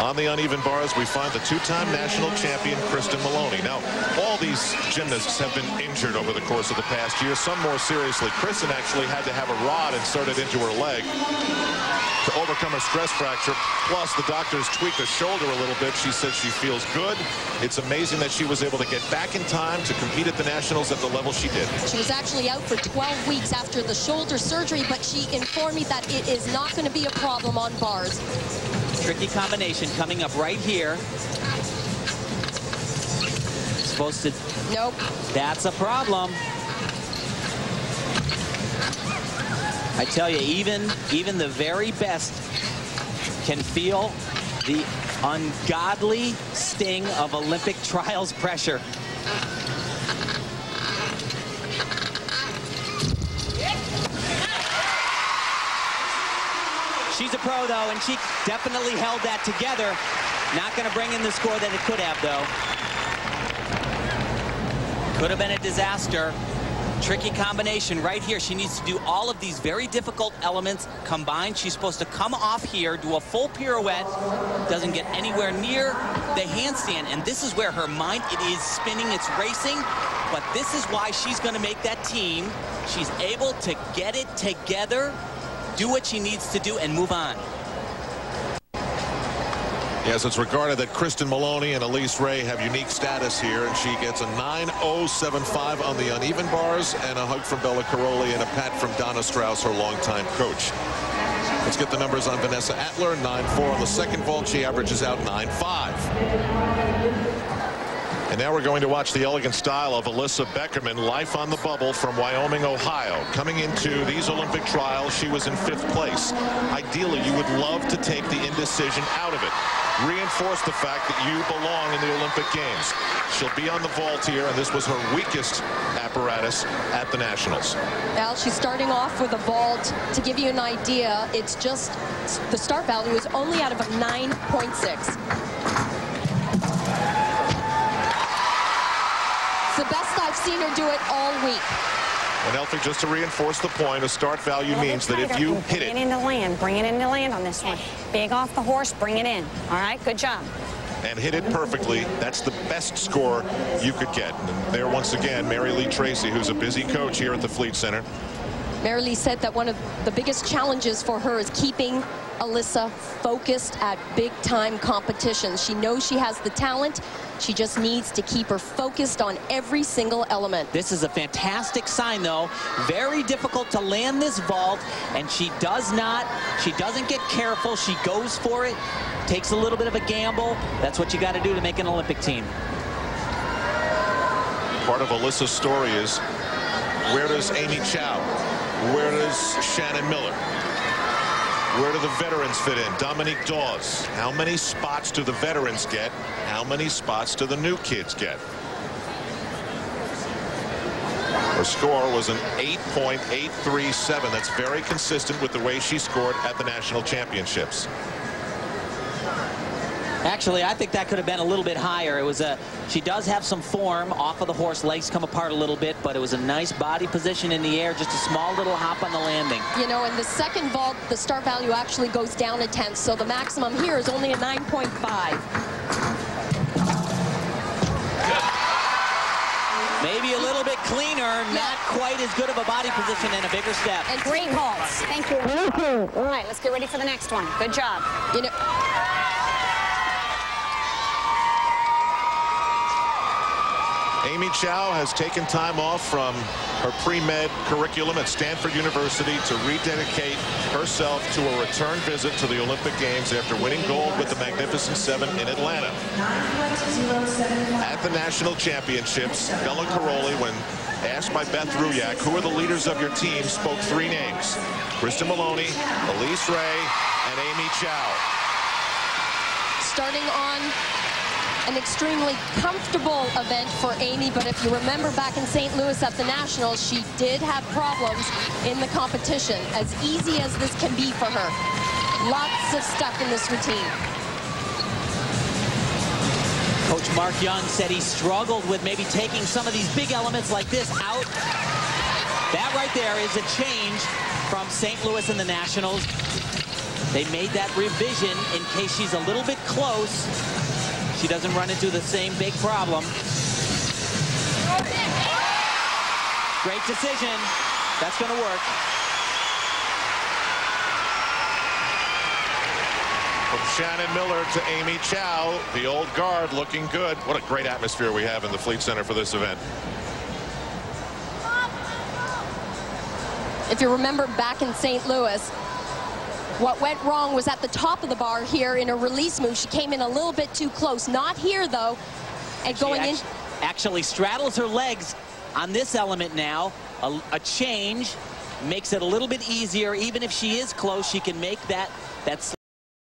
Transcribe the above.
On the uneven bars, we find the two-time national champion, Kristen Maloney. Now, all these gymnasts have been injured over the course of the past year, some more seriously. Kristen actually had to have a rod inserted into her leg to overcome a stress fracture. Plus, the doctors tweaked her shoulder a little bit. She says she feels good. It's amazing that she was able to get back in time to compete at the Nationals at the level she did. She was actually out for 12 weeks after the shoulder surgery, but she informed me that it is not going to be a problem on bars. Tricky combination coming up right here. Supposed to... Nope. That's a problem. I tell you, even the very best can feel the ungodly sting of Olympic trials pressure. She's a pro, though, and she definitely held that together. Not going to bring in the score that it could have, though. Could have been a disaster. Tricky combination right here. She needs to do all of these very difficult elements combined. She's supposed to come off here, do a full pirouette. Doesn't get anywhere near the handstand, and this is where her mind, it is spinning, it's racing. But this is why she's going to make that team. She's able to get it together, do what she needs to do, and move on. Yes, it's regarded that Kristen Maloney and Elise Ray have unique status here, and she gets a 9.075 on the uneven bars and a hug from Bella Caroli and a pat from Donna Strauss, her longtime coach. Let's get the numbers on Vanessa Atler. 9.4 on the second vault. She averages out 9.5. And now we're going to watch the elegant style of Alyssa Beckerman, life on the bubble from Wyoming, Ohio. Coming into these Olympic trials, she was in 5th place. Ideally, you would love to take the indecision out of it. Reinforce the fact that you belong in the Olympic Games. She'll be on the vault here, and this was her weakest apparatus at the Nationals. Now she's starting off with a vault. To give you an idea, it's just the start value is only out of a 9.6. It's the best I've seen her do it all week. And Elfie, just to reinforce the point, a start value means that if you hit it. Bring it into land. Bring it into land on this one. Big off the horse. Bring it in. All right. Good job. And hit it perfectly, that's the best score you could get. And there once again, Mary Lee Tracy, who's a busy coach here at the Fleet Center. Mary Lee said that one of the biggest challenges for her is keeping Alyssa focused at big-time competitions. She knows she has the talent. She just needs to keep her focused on every single element. This is a fantastic sign, though. Very difficult to land this vault, and she doesn't get careful. She goes for it, takes a little bit of a gamble. That's what you got to do to make an Olympic team. Part of Alyssa's story is, where does Amy Chow? Where does Shannon Miller? Where do the veterans fit in? Dominique Dawes. How many spots do the veterans get? How many spots do the new kids get? Her score was an 8.837. That's very consistent with the way she scored at the national championships. Actually, I think that could have been a little bit higher. It was she does have some form off of the horse. Legs come apart a little bit, but it was a nice body position in the air. Just a small little hop on the landing. You know, in the second vault, the start value actually goes down a tenth, so the maximum here is only a 9.5. Maybe a little bit cleaner, not quite as good of a body position and a bigger step. And great vaults. Thank you. All right, let's get ready for the next one. Good job. You know, Amy Chow has taken time off from her pre-med curriculum at Stanford University to rededicate herself to a return visit to the Olympic Games after winning gold with the Magnificent Seven in Atlanta. At the national championships, Bella Caroli, when asked by Beth Ruyak, who are the leaders of your team, spoke 3 names: Kristen Maloney, Elise Ray, and Amy Chow. starting on an extremely comfortable event for Amy, but if you remember back in St. Louis at the Nationals, she did have problems in the competition. As easy as this can be for her, lots of stuff in this routine. Coach Mark Young said he struggled with maybe taking some of these big elements like this out. That right there is a change from St. Louis and the Nationals. They made that revision in case she's a little bit close. She doesn't run into the same big problem. Great decision. That's going to work. From Shannon Miller to Amy Chow, the old guard looking good. What a great atmosphere we have in the Fleet Center for this event. If you remember back in St. Louis, what went wrong was at the top of the bar here in a release move. She came in a little bit too close. Not here, though. And going in. Actually straddles her legs on this element now. A change makes it a little bit easier. Even if she is close, she can make that